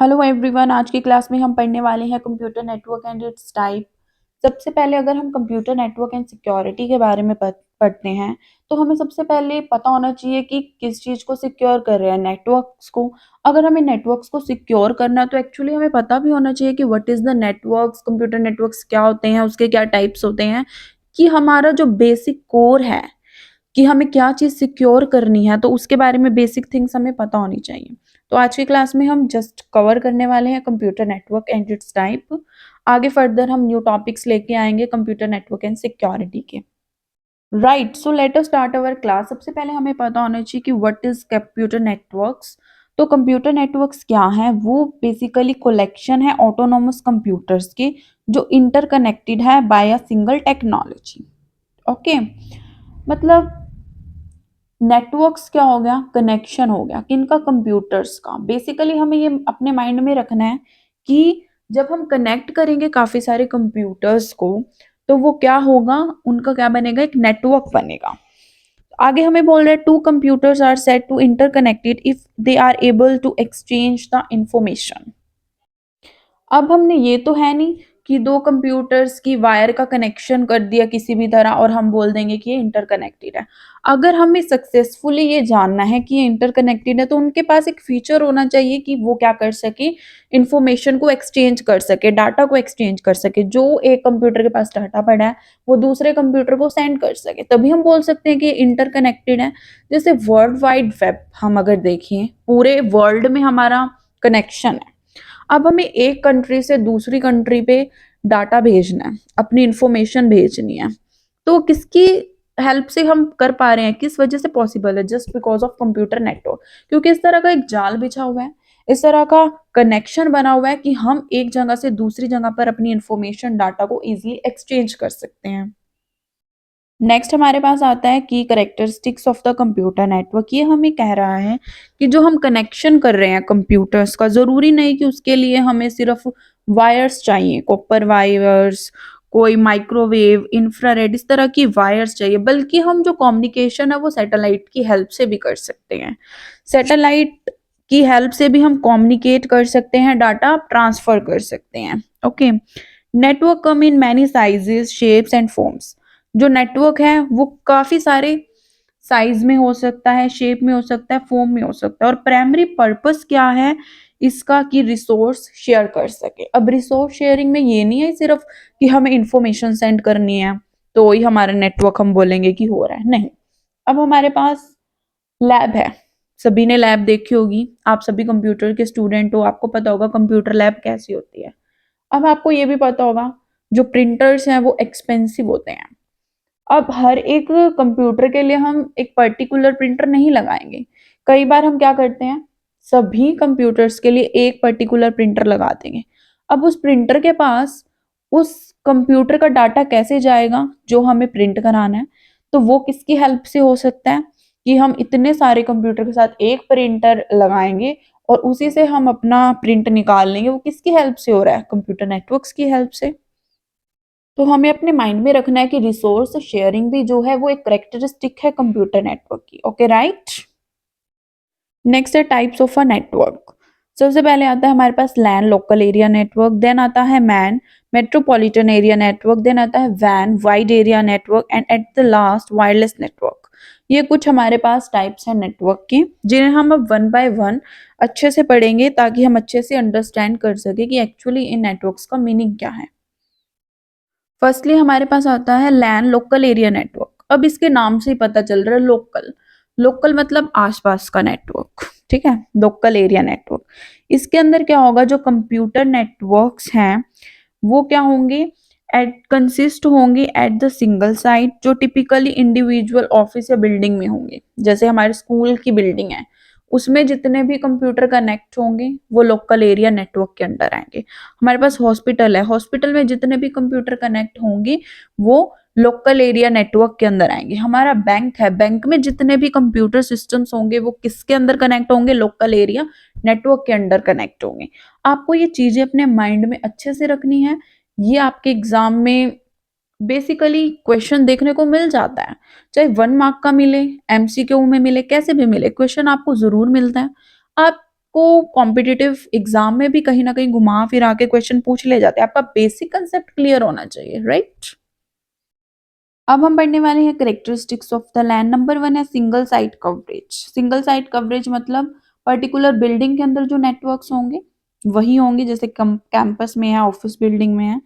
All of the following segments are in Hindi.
Hello everyone. आज की क्लास में हम पढ़ने वाले हैं computer network and its type. सबसे पहले अगर हम कंप्यूटर नेटवर्क एंड सिक्योरिटी के बारे में पढ़ते हैं तो हमें सबसे पहले पता होना चाहिए कि किस चीज़ को सिक्योर कर रहे हैं, नेटवर्क्स को। अगर हमें नेटवर्क्स को सिक्योर करना है तो एक्चुअली हमें पता भी होना चाहिए कि what is the networks, computer networks क्या होते हैं, उसके क्या टाइप्स होते हैं, कि हमारा जो बेसिक कोर है कि हमें क्या चीज़ सिक्योर करनी है, तो उसके बारे में बेसिक थिंग्स हमें पता होनी चाहिए। तो आज की क्लास में हम जस्ट कवर करने वाले हैं computer network and its type. आगे फर्दर हम न्यू टॉपिक्स लेके आएंगे कंप्यूटर नेटवर्क एंड सिक्योरिटी के। Right, so let us start our class. सबसे पहले हमें पता होना चाहिए कि व्हाट इज कंप्यूटर नेटवर्क्स। तो कंप्यूटर नेटवर्क्स क्या हैं? वो बेसिकली कलेक्शन है ऑटोनोमस कंप्यूटर्स की जो इंटरकनेक्टेड है by a single technology. Okay, मतलब नेटवर्क्स क्या हो गया? कनेक्शन हो गया किनका? कंप्यूटर्स का। बेसिकली हमें ये अपने माइंड में रखना है कि जब हम कनेक्ट करेंगे काफी सारे कंप्यूटर्स को तो वो क्या होगा? उनका क्या बनेगा? एक नेटवर्क बनेगा। आगे हमें बोल रहे हैं two computers are set to interconnected if they are able to exchange the information. अब हमने ये तो है नहीं कि दो कंप्यूटर्स की वायर का कनेक्शन कर दिया किसी भी तरह और हम बोल देंगे कि ये इंटरकनेक्टेड है। अगर हमें सक्सेसफुली ये जानना है कि ये इंटरकनेक्टेड है तो उनके पास एक फीचर होना चाहिए कि वो क्या कर सके, इंफॉर्मेशन को एक्सचेंज कर सके, डाटा को एक्सचेंज कर सके। जो एक कंप्यूटर के पास डाटा पड़ा है वो दूसरे कंप्यूटर को सेंड कर सके, तभी हम बोल सकते हैं कि इंटरकनेक्टेड है। जैसे वर्ल्ड वाइड वेब हम अगर देखें, पूरे वर्ल्ड में हमारा कनेक्शन है। अब हमें एक कंट्री से दूसरी कंट्री पे डाटा भेजना है, अपनी इंफॉर्मेशन भेजनी है, तो किसकी हेल्प से हम कर पा रहे हैं? किस वजह से पॉसिबल है? Just because of computer network. क्योंकि इस तरह का एक जाल बिछा हुआ है, इस तरह का कनेक्शन बना हुआ है कि हम एक जगह से दूसरी जगह पर अपनी इंफॉर्मेशन, डाटा को इजीली एक्सचेंज कर सकते हैं। नेक्स्ट हमारे पास आता है की characteristics of the computer network. ये हमें कह रहा है कि जो हम कनेक्शन कर रहे हैं कंप्यूटर्स का, जरूरी नहीं कि उसके लिए हमें सिर्फ वायर्स चाहिए, कॉपर वायर्स, कोई माइक्रोवेव, इंफ्रारेड, इस तरह की वायर्स चाहिए, बल्कि हम जो कम्युनिकेशन है वो सैटेलाइट की हेल्प से भी कर सकते हैं। सैटेलाइट की हेल्प से भी हम कम्युनिकेट कर सकते हैं, डाटा ट्रांसफर कर सकते हैं। Okay, network come in many sizes, shapes and forms. जो नेटवर्क है वो काफी सारे साइज में हो सकता है, शेप में हो सकता है, फॉर्म में हो सकता है। और प्राइमरी पर्पस क्या है इसका? कि रिसोर्स शेयर कर सके। अब रिसोर्स शेयरिंग में ये नहीं है सिर्फ कि हमें इंफॉर्मेशन सेंड करनी है तो ही हमारा नेटवर्क हम बोलेंगे कि हो रहा है, नहीं। अब हमारे पास लैब है, सभी ने लैब देखी होगी, आप सभी कंप्यूटर के स्टूडेंट हो, आपको पता होगा कंप्यूटर लैब कैसी होती है। अब आपको ये भी पता होगा जो प्रिंटर्स हैं वो एक्सपेंसिव होते हैं। अब हर एक कंप्यूटर के लिए हम एक पर्टिकुलर प्रिंटर नहीं लगाएंगे। कई बार हम क्या करते हैं, सभी कंप्यूटर्स के लिए एक पर्टिकुलर प्रिंटर लगा देंगे। अब उस प्रिंटर के पास उस कंप्यूटर का डाटा कैसे जाएगा जो हमें प्रिंट कराना है? तो वो किसकी हेल्प से हो सकता है कि हम इतने सारे कंप्यूटर के साथ एक प्रिंटर लगाएंगे और उसी से हम अपना प्रिंट निकाल लेंगे। वो किसकी हेल्प से हो रहा है? कंप्यूटर नेटवर्क्स की हेल्प से। तो हमें अपने माइंड में रखना है कि रिसोर्स शेयरिंग भी जो है वो एक करेक्टरिस्टिक है कंप्यूटर नेटवर्क की। Okay, right. नेक्स्ट है टाइप्स ऑफ अ नेटवर्क। सबसे पहले आता है हमारे पास LAN, local area network, then आता है MAN, metropolitan area network, then आता है वैन, wide area network, and at the last wireless network. ये कुछ हमारे पास टाइप्स हैं नेटवर्क के, जिन्हें हम अब वन बाय वन अच्छे से पढ़ेंगे ताकि हम अच्छे से अंडरस्टैंड कर सके कि एक्चुअली इन नेटवर्क्स का मीनिंग क्या है। फर्स्टली हमारे पास आता है लैन, लोकल एरिया नेटवर्क। अब इसके नाम से ही पता चल रहा है लोकल। लोकल मतलब आसपास का नेटवर्क, ठीक है, लोकल एरिया नेटवर्क। इसके अंदर क्या होगा? जो कंप्यूटर नेटवर्क्स हैं वो क्या होंगे? एट कंसिस्ट होंगे एट द सिंगल साइट, जो टिपिकली इंडिविजुअल ऑफिस या बिल्डिंग में होंगे। जैसे हमारे स्कूल की बिल्डिंग है, उसमें जितने भी कंप्यूटर कनेक्ट होंगे वो लोकल एरिया नेटवर्क के अंडर आएंगे। हमारे पास हॉस्पिटल है, हॉस्पिटल में जितने भी कंप्यूटर कनेक्ट होंगे वो लोकल एरिया नेटवर्क के अंदर आएंगे। हमारा बैंक है, बैंक में जितने भी कंप्यूटर सिस्टम्स होंगे वो किसके अंदर कनेक्ट होंगे? लोकल एरिया नेटवर्क के अंदर कनेक्ट होंगे। आपको ये चीजें अपने माइंड में अच्छे से रखनी है। ये आपके एग्जाम में बेसिकली क्वेश्चन देखने को मिल जाता है, चाहे 1 मार्क का मिले, एमसीक्यू में मिले, कैसे भी मिले, क्वेश्चन आपको जरूर मिलता है। आप आपको कॉम्पिटिटिव एग्जाम में भी कहीं ना कहीं घुमा फिरा के क्वेश्चन पूछ ले जाते हैं, आपका बेसिक कंसेप्ट क्लियर होना चाहिए, राइट। अब हम पढ़ने वाले हैं characteristics of the land. Number 1 है single site coverage. Single site coverage मतलब पर्टिकुलर बिल्डिंग के अंदर जो नेटवर्क्स होंगे वही होंगे, जैसे कैंपस में है, ऑफिस बिल्डिंग में है।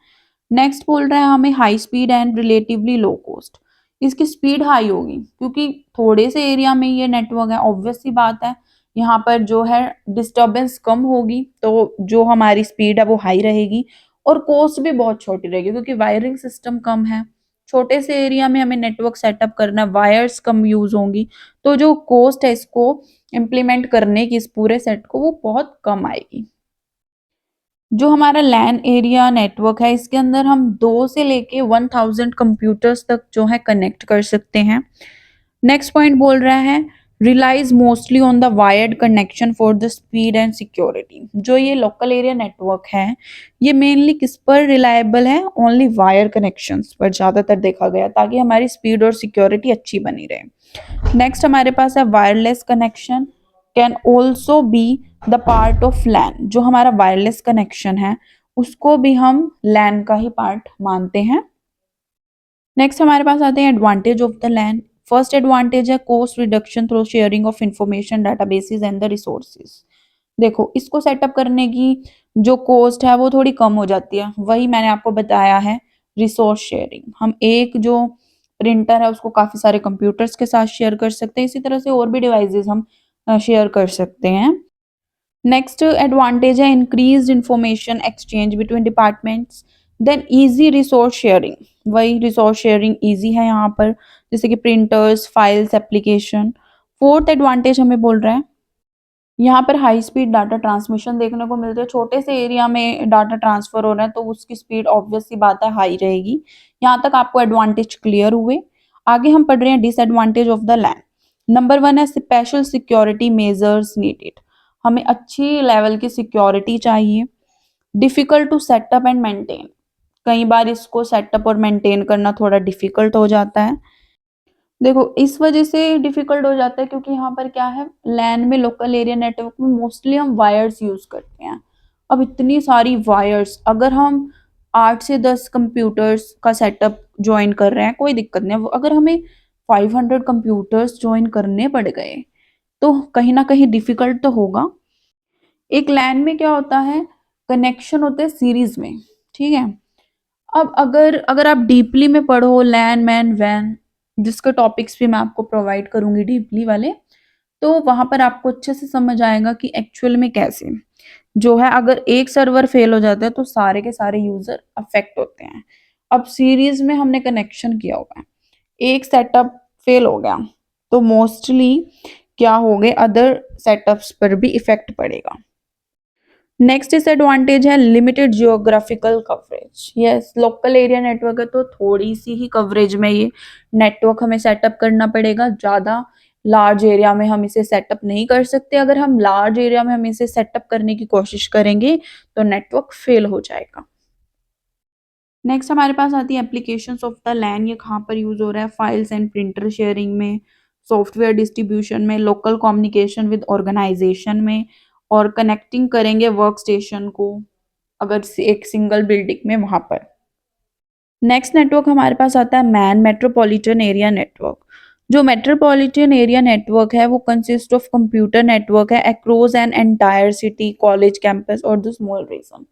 नेक्स्ट बोल रहा है हमें high speed and relatively low cost. इसकी स्पीड हाई होगी क्योंकि थोड़े से एरिया में ये नेटवर्क है, ऑब्वियस सी बात है। यहाँ पर जो है डिस्टरबेंस कम होगी तो जो हमारी स्पीड है वो हाई रहेगी, और कॉस्ट भी बहुत छोटी रहेगी क्योंकि वायरिंग सिस्टम कम है। छोटे से एरिया में हमें नेटवर्क सेटअप करना, वायर्स कम यूज होंगी, तो जो कॉस्ट है इसको इम्प्लीमेंट करने की, इस पूरे सेट को, वो बहुत कम आएगी। जो हमारा लैन एरिया नेटवर्क है इसके अंदर हम 2 से लेके 1000 कंप्यूटर्स तक जो है कनेक्ट कर सकते हैं। नेक्स्ट पॉइंट बोल रहा है relies mostly on the wired connection for the speed and security. जो ये लोकल एरिया नेटवर्क है ये मेनली किस पर रिलायबल है, ओनली वायर कनेक्शंस पर ज्यादातर देखा गया, ताकि हमारी स्पीड और सिक्योरिटी अच्छी बनी रहे। नेक्स्ट हमारे पास है wireless connection can also be the part of LAN. जो हमारा वायरलेस कनेक्शन है उसको भी हम लैन का ही पार्ट मानते हैं। नेक्स्ट हमारे पास आते हैं advantage of the LAN. First advantage है cost reduction through sharing of information, databases and the resources. देखो इसको सेटअप करने की जो कॉस्ट है वो थोड़ी कम हो जाती है, वही मैंने आपको बताया है रिसोर्स शेयरिंग। हम एक जो प्रिंटर है उसको काफी सारे कंप्यूटर्स के साथ शेयर कर सकते हैं, इसी तरह से और भी डिवाइसेस हम शेयर कर सकते हैं। नेक्स्ट एडवांटेज है increased information exchange between departments, then easy resource sharing. वही रिसोर्स शेयरिंग इजी है यहाँ पर, जैसे कि printers, files, application. Fourth advantage हमें बोल रहा है यहाँ पर हाई स्पीड डाटा ट्रांसमिशन देखने को मिलती है। छोटे से एरिया में डाटा ट्रांसफर हो रहा है तो उसकी स्पीड ऑब्वियस सी बात है हाई रहेगी। यहाँ तक आपको एडवांटेज क्लियर हुए। आगे हम पढ़ रहे हैं disadvantage of the land. Number 1 है स्पेशल सिक्योरिटी मेजर्स नीडेड। हमें अच्छी लेवल की सिक्योरिटी चाहिए। Difficult to setup and maintain. कई बार इसको सेटअप और मेंटेन करना थोड़ा डिफिकल्ट हो जाता है। देखो इस वजह से डिफिकल्ट हो जाता है क्योंकि यहाँ पर क्या है, लैन में, लोकल एरिया नेटवर्क में मोस्टली हम वायर्स यूज करते हैं। अब इतनी सारी वायर्स, अगर हम 8 से 10 कंप्यूटर्स का सेटअप ज्वाइन कर रहे हैं कोई दिक्कत नहीं, अगर हमें 500 कंप्यूटर्स ज्वाइन करने पड़ गए तो कहीं ना कहीं डिफिकल्ट तो होगा। एक लैन में क्या होता है, कनेक्शन होते हैं सीरीज में, ठीक है। अब अगर अगर आप डीपली में पढ़ो लैन मैन वैन, जिसके टॉपिक्स भी मैं आपको प्रोवाइड करूंगी डीपली वाले, तो वहां पर आपको अच्छे से समझ आएगा कि एक्चुअल में कैसे जो है, अगर एक सर्वर फेल हो जाता है तो सारे के सारे यूजर अफेक्ट होते हैं। अब सीरीज में हमने कनेक्शन किया हुआ है, एक सेटअप फेल हो गया तो मोस्टली क्या हो गए, अदर सेटअप्स पर भी इफेक्ट पड़ेगा। नेक्स्ट डिसएडवांटेज है limited geographical coverage. Yes, local area network है तो थोड़ी सी ही कवरेज में ये नेटवर्क हमें सेटअप करना पड़ेगा, ज्यादा लार्ज एरिया में हम इसे सेटअप नहीं कर सकते। अगर हम लार्ज एरिया में हम इसे सेटअप करने की कोशिश करेंगे तो नेटवर्क फेल हो जाएगा। नेक्स्ट हमारे पास आती है एप्लीकेशंस ऑफ द लैन। ये कहाँ पर यूज हो रहा है, फाइल्स एंड प्रिंटर शेयरिंग में, सॉफ्टवेयर डिस्ट्रीब्यूशन में, लोकल कम्युनिकेशन विद ऑर्गेनाइजेशन में, और कनेक्टिंग करेंगे वर्क स्टेशन को अगर एक सिंगल बिल्डिंग में, वहां पर। नेक्स्ट नेटवर्क हमारे पास आता है मैन मेट्रोपॉलिटन एरिया नेटवर्क। जो मेट्रोपॉलिटन एरिया नेटवर्क है वो कंसिस्ट ऑफ कंप्यूटर नेटवर्क है across an entire city, college campus और द स्मॉल रीजन।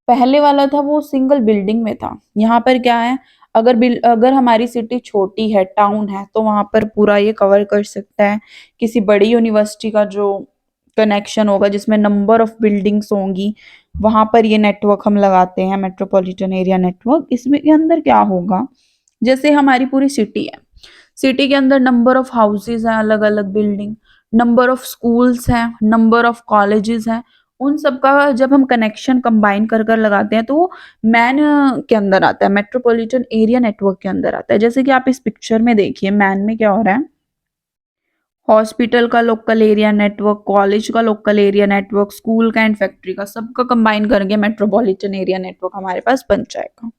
पहले वाला था वो सिंगल बिल्डिंग में था, यहाँ पर क्या है, अगर हमारी सिटी छोटी है, टाउन है, तो वहां पर पूरा ये कवर कर सकता है। किसी बड़ी यूनिवर्सिटी का जो कनेक्शन होगा जिसमें नंबर ऑफ बिल्डिंग्स होंगी, वहां पर ये नेटवर्क हम लगाते हैं, मेट्रोपॉलिटन एरिया नेटवर्क। इसमें के अंदर क्या होगा, जैसे हमारी पूरी सिटी है, सिटी के अंदर नंबर ऑफ हाउसेज हैं, अलग अलग बिल्डिंग, नंबर ऑफ स्कूल्स हैं, नंबर ऑफ कॉलेजेस हैं, उन सब का जब हम कनेक्शन कंबाइन कर कर लगाते हैं तो वो मैन के अंदर आता है, मेट्रोपॉलिटन एरिया नेटवर्क के अंदर आता है। जैसे कि आप इस पिक्चर में देखिए, मैन में क्या हो रहा है, हॉस्पिटल का लोकल एरिया नेटवर्क, कॉलेज का लोकल एरिया नेटवर्क, स्कूल का एंड फैक्ट्री का, सबका कंबाइन करके मेट्रोपॉलिटन एरिया नेटवर्क हमारे पास बन जाएगा।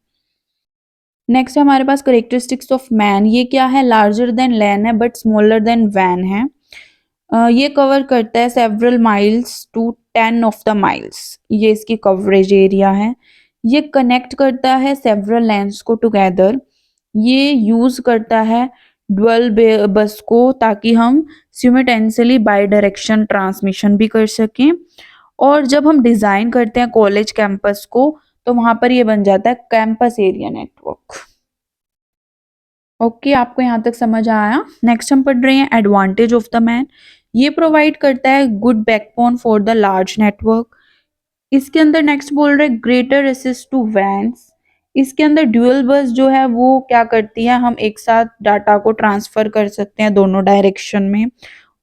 नेक्स्ट हमारे पास करेक्टरिस्टिक्स ऑफ मैन। ये क्या है, लार्जर देन लैन है बट स्मॉलर देन वैन है। ये कवर करता है several miles to 10 of the miles, ये इसकी कवरेज एरिया है। ये कनेक्ट करता है सेवरल लैंड्स को टुगेदर। ये यूज करता है डुअल बस को ताकि हम सिमुटेंसली बाई डायरेक्शन ट्रांसमिशन भी कर सकें। और जब हम डिजाइन करते हैं कॉलेज कैंपस को तो वहां पर ये बन जाता है कैंपस एरिया नेटवर्क। ओके, आपको यहाँ तक समझ आया। नेक्स्ट हम पढ़ रहे हैं एडवांटेज ऑफ द मैन। ये प्रोवाइड करता है good backbone for the large network. इसके अंदर नेक्स्ट बोल रहे ग्रेटर एसेस टू वैन्स। इसके अंदर ड्यूअल बस जो है वो क्या करती है, हम एक साथ डाटा को ट्रांसफर कर सकते हैं दोनों डायरेक्शन में।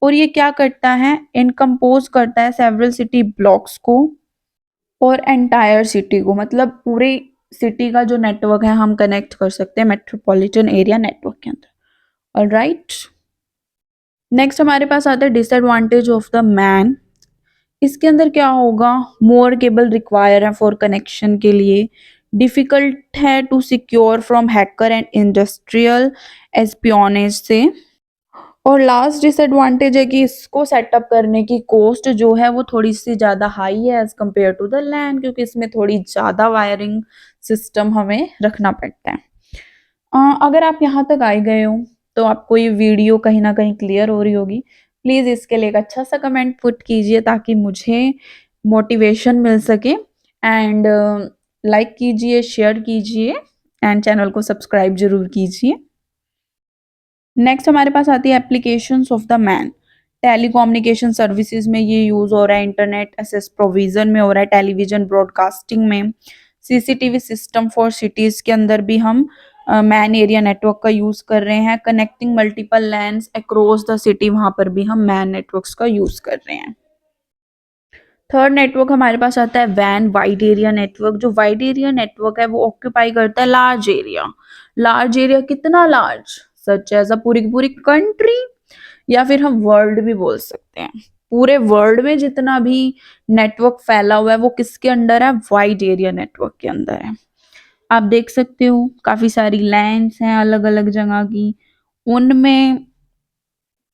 और ये क्या करता है, इनकम्पोज करता है सेवरल सिटी ब्लॉक्स को और एंटायर सिटी को, मतलब पूरे सिटी का जो नेटवर्क है हम कनेक्ट कर सकते हैं मेट्रोपॉलिटन एरिया नेटवर्क के अंदर। ऑलराइट, नेक्स्ट हमारे पास आता है डिसएडवांटेज ऑफ द मैन। इसके अंदर क्या होगा, मोर केबल रिक्वायर है फॉर कनेक्शन के लिए, डिफिकल्ट है to secure from hacker and industrial espionage से। और लास्ट डिसएडवांटेज है कि इसको सेटअप करने की कॉस्ट जो है वो थोड़ी सी ज़्यादा हाई है as compare to the LAN, क्योंकि इसमें थोड़ी ज़्यादा वायरिंग सिस्टम हमें रखना पड़ता है। अगर आप यहाँ तक आए गए हो तो आपको ये वीडियो कहीं ना कहीं क्लियर हो रही होगी। प्लीज़ इसके लिए एक अच्छा सा कमेंट पुट कीजिए ताकि मुझे मोटिवेशन मिल सके। एंड लाइक कीजिए, शेयर कीजिए एंड चैनल को सब्सक्राइब जरूर कीजिए। नेक्स्ट हमारे पास आती है applications of the man. Telecommunication services में ये यूज़ हो रहा है, इंटरनेट एक्सेस प्रोविजन में हो रहा है, टेलीविजन ब्रॉडकास्टिंग में, सीसीटीवी सिस्टम फॉर सिटीज़ के अंदर भी हम मैन एरिया नेटवर्क का यूज़ कर रहे हैं, connecting multiple lands across the city, वहाँ पर भी हम मैन नेटवर्क्स का यूज़ कर रहे हैं। थर्ड नेटवर्क हमारे पास आता है वैन वाइड एरिया नेटवर्क। जो वाइड एरिया नेटवर्क है वो ऑक्यूपाई करता है लार्ज एरिया। लार्ज एरिया कितना लार्ज, सच एज अ पूरी की पूरी कंट्री, या फिर हम वर्ल्ड भी बोल सकते हैं। पूरे वर्ल्ड में जितना भी नेटवर्क फैला हुआ है वो किसके अंडर है, वाइड एरिया नेटवर्क के अंदर है। आप देख सकते हो काफी सारी लैंड्स हैं अलग अलग जगह की, उनमें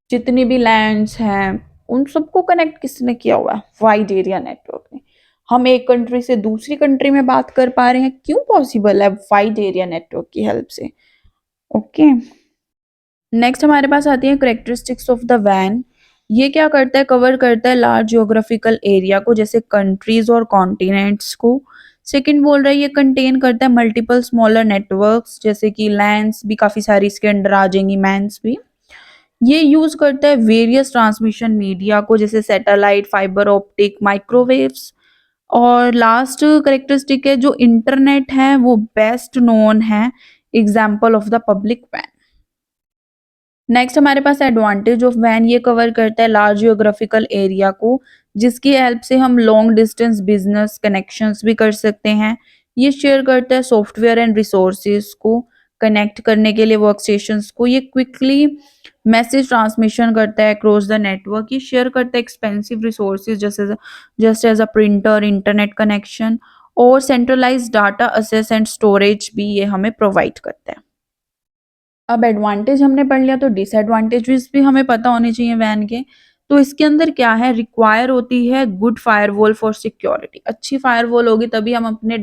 जितनी भी लैंड्स हैं उन सबको कनेक्ट किसने किया हुआ है, वाइड एरिया नेटवर्क ने। हम एक कंट्री से दूसरी कंट्री में बात कर पा रहे हैं, क्यों पॉसिबल है, वाइड एरिया नेटवर्क की हेल्प से। ओके, नेक्स्ट हमारे पास आती है करेक्टरिस्टिक्स ऑफ द वैन। ये क्या करता है, कवर करता है लार्ज जियोग्राफिकल एरिया को, जैसे कंट्रीज और कॉन्टिनेंट्स को। सेकंड बोल रहा है ये कंटेन करता है मल्टीपल स्मॉलर नेटवर्क्स, जैसे कि लैंड्स भी काफी सारी इसके अंडर आ जाएंगी, मैन्स भी। ये यूज करता है वेरियस ट्रांसमिशन मीडिया को, जैसे सैटेलाइट, फाइबर ऑप्टिक, माइक्रोवेव्स। और लास्ट करेक्टरिस्टिक है जो इंटरनेट है वो बेस्ट नोन है एग्जाम्पल ऑफ द पब्लिक वैन। नेक्स्ट हमारे पास एडवांटेज ऑफ वैन, ये कवर करता है लार्ज जियोग्राफिकल एरिया को, जिसकी हेल्प से हम लॉन्ग डिस्टेंस बिजनेस कनेक्शंस भी कर सकते हैं। ये शेयर करता है सॉफ्टवेयर एंड रिसोर्सेज को कनेक्ट करने के लिए वर्क स्टेशंस को। ये क्विकली मैसेज ट्रांसमिशन करता है अक्रॉस द नेटवर्क। ये शेयर करता है expensive resources just as a printer, internet connection और centralised data access and storage भी ये हमें प्रोवाइड करता है। अब एडवांटेज हमने पढ़ लिया तो डिसएडवांटेजेस भी हमें पता होने चाहिए वैन के। तो इसके अंदर क्या है, रिक्वायर होती है गुड फायरवॉल फॉर सिक्योरिटी। अच्छी फायरवॉल होगी तभी हम अपने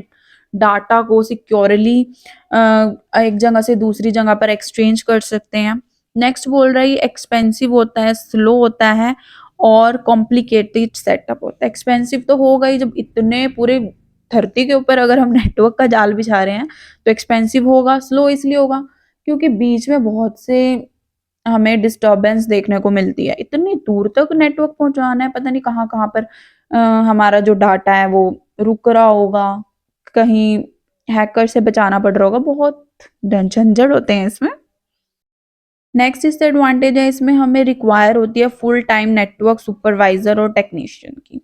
डाटा को सिक्योरली एक जगह से दूसरी जगह पर एक्सचेंज कर सकते हैं। नेक्स्ट बोल रहा है एक्सपेंसिव होता है, स्लो होता है और कॉम्प्लिकेटेड सेटअप होता है। एक्सपेंसिव तो होगा ही, जब इतने पूरे धरती के ऊपर अगर हम नेटवर्क का जाल बिछा रहे हैं तो एक्सपेंसिव होगा। स्लो इसलिए होगा क्योंकि बीच में बहुत से हमें डिस्टरबेंस देखने को मिलती है। इतनी दूर तक नेटवर्क पहुंचाना है, पता नहीं कहाँ कहाँ पर हमारा जो डाटा है वो रुक रहा होगा, कहीं हैकर से बचाना पड़ रहा होगा, बहुत झंझट होते हैं इसमें। नेक्स्ट इससे एडवांटेज है, इसमें हमें रिक्वायर होती है फुल टाइम नेटवर्क सुपरवाइजर और टेक्नीशियन की।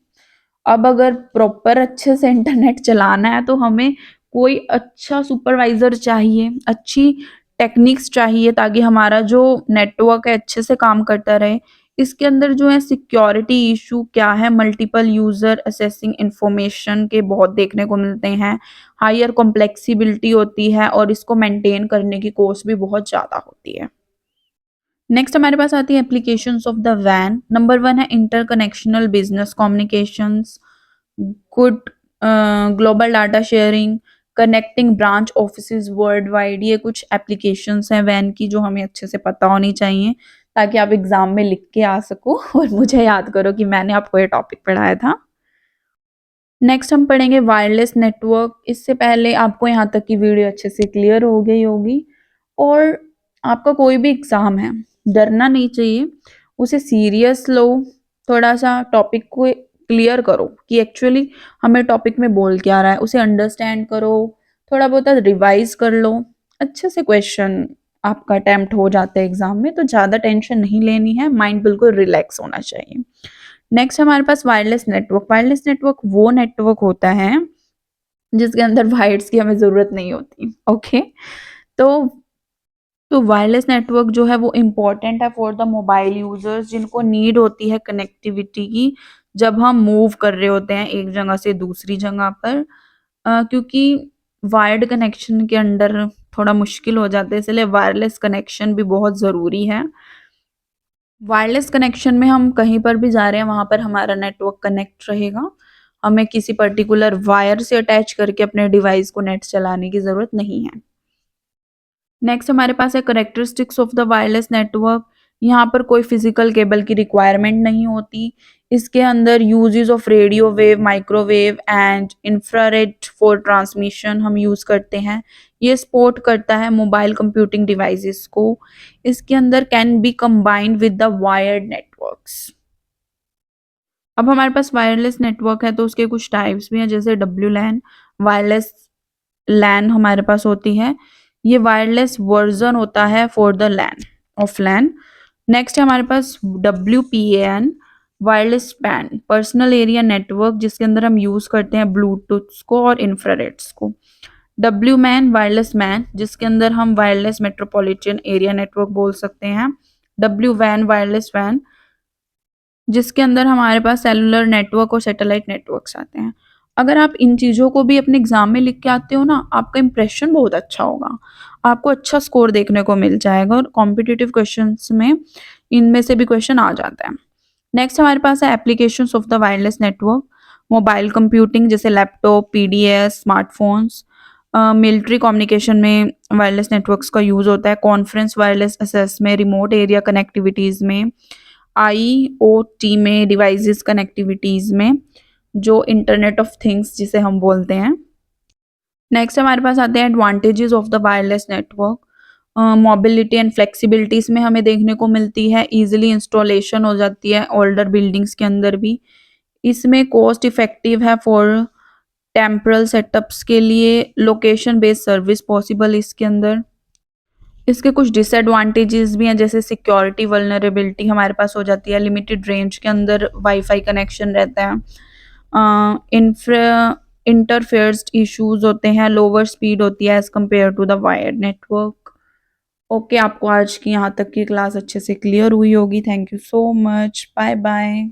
अब अगर प्रॉपर अच्छे से इंटरनेट चलाना है तो हमें कोई अच्छा सुपरवाइजर चाहिए, अच्छी टेक्निक्स चाहिए ताकि हमारा जो नेटवर्क है अच्छे से काम करता रहे। इसके अंदर जो है सिक्योरिटी इशू क्या है, मल्टीपल यूजर असेसिंग इंफॉर्मेशन के बहुत देखने को मिलते हैं, हायर कॉम्प्लेक्सिबिलिटी होती है और इसको मेंटेन करने की कॉस्ट भी बहुत ज़्यादा होती है। नेक्स्ट हमारे पास आती है एप्लीकेशंस ऑफ द वैन। नंबर 1 है interconnectional business communications, good global data sharing, connecting branch offices world wide. ये कुछ एप्लीकेशंस हैं वैन की जो हमें अच्छे से पता होनी चाहिए ताकि आप एग्जाम में लिख के आ सको और मुझे याद करो कि मैंने आपको ये टॉपिक पढ़ाया था। नेक्स्ट हम पढ़ेंगे वायरलेस नेटवर्क। इससे पहले आपको यहाँ तक की वीडियो अच्छे से क्लियर हो गई होगी। और आपका कोई भी एग्ज़ाम है, डरना नहीं चाहिए, उसे सीरियस लो, थोड़ा सा टॉपिक को क्लियर करो कि एक्चुअली हमें टॉपिक में बोल क्या रहा है, उसे अंडरस्टैंड करो, थोड़ा बहुत रिवाइज कर लो, अच्छे से क्वेश्चन आपका अटेम्प्ट हो जाता है एग्जाम में, तो ज़्यादा टेंशन नहीं लेनी है, माइंड बिल्कुल रिलैक्स होना चाहिए। नेक्स्ट हमारे पास वायरलेस नेटवर्क। वायरलेस नेटवर्क वो नेटवर्क होता है जिसके अंदर वायर्स की हमें ज़रूरत नहीं होती। ओके, तो वायरलेस नेटवर्क जो है वो इम्पोर्टेंट है फॉर द मोबाइल यूजर्स जिनको नीड होती है कनेक्टिविटी की जब हम मूव कर रहे होते हैं एक जगह से दूसरी जगह पर, क्योंकि वायर्ड कनेक्शन के अंडर थोड़ा मुश्किल हो जाता है, इसलिए वायरलेस कनेक्शन भी बहुत ज़रूरी है। वायरलेस कनेक्शन में हम कहीं पर भी जा रहे हैं वहाँ पर हमारा नेटवर्क कनेक्ट रहेगा, हमें किसी पर्टिकुलर वायर से अटैच करके अपने डिवाइस को नेट चलाने की ज़रूरत नहीं है। नेक्स्ट हमारे पास है characteristics of the wireless network. यहाँ पर कोई फिजिकल केबल की रिक्वायरमेंट नहीं होती। इसके अंदर uses of radio wave, microwave and infrared for transmission हम यूज़ करते हैं। ये सपोर्ट करता है मोबाइल कंप्यूटिंग डिवाइसेस को। इसके अंदर can be combined with the wired networks. अब हमारे पास वायरलेस नेटवर्क है तो उसके कुछ टाइप्स भी हैं, जैसे डब्ल्यू लैन, वायरलेस लैन हमारे पास होती है। ये वायरलेस वर्जन होता है for the LAN of LAN. Next है हमारे पास WPAN, wireless PAN, personal area network, जिसके अंदर हम यूज करते हैं ब्लूटूथ को और इंफ्रारेड्स को। डब्ल्यू मैन, वायरलेस मैन, जिसके अंदर हम वायरलेस मेट्रोपॉलिटन एरिया नेटवर्क बोल सकते हैं। डब्ल्यू वैन, वायरलेस वैन, जिसके अंदर हमारे पास सेलुलर नेटवर्क और सैटेलाइट नेटवर्क्स आते हैं। अगर आप इन चीज़ों को भी अपने एग्जाम में लिख के आते हो ना, आपका इंप्रेशन बहुत अच्छा होगा, आपको अच्छा स्कोर देखने को मिल जाएगा और कॉम्पिटिटिव क्वेश्चंस में इनमें से भी क्वेश्चन आ जाता है। नेक्स्ट हमारे पास है applications of the wireless network. Mobile computing जैसे laptop, PDS, smartphones. Military communication में वायरलेस नेटवर्क्स का यूज़ होता है। कॉन्फ्रेंस वायरलेस एक्सेस में, रिमोट एरिया कनेक्टिविटीज़ में, IoT में, डिवाइसेस कनेक्टिविटीज़ में, जो इंटरनेट ऑफ थिंग्स जिसे हम बोलते हैं। नेक्स्ट हमारे पास आते हैं advantages of the wireless network. Mobility and flexibility इसमें हमें देखने को मिलती है, इजीली इंस्टॉलेशन हो जाती है ओल्डर बिल्डिंग्स के अंदर भी। इसमें कॉस्ट इफेक्टिव है फॉर टेम्परल सेटअप्स के लिए, लोकेशन बेस्ड सर्विस पॉसिबल इसके अंदर। इसके कुछ डिसएडवांटेजेस भी हैं, जैसे सिक्योरिटी वल्नरेबिलिटी हमारे पास हो जाती है, लिमिटेड रेंज के अंदर वाईफाई कनेक्शन रहता है, इंफ्रा इंटरफेयर्स इश्यूज होते हैं, लोअर स्पीड होती है as compare to the wired network. Okay, आपको आज की यहाँ तक की क्लास अच्छे से क्लियर हुई होगी। Thank you so much, bye bye.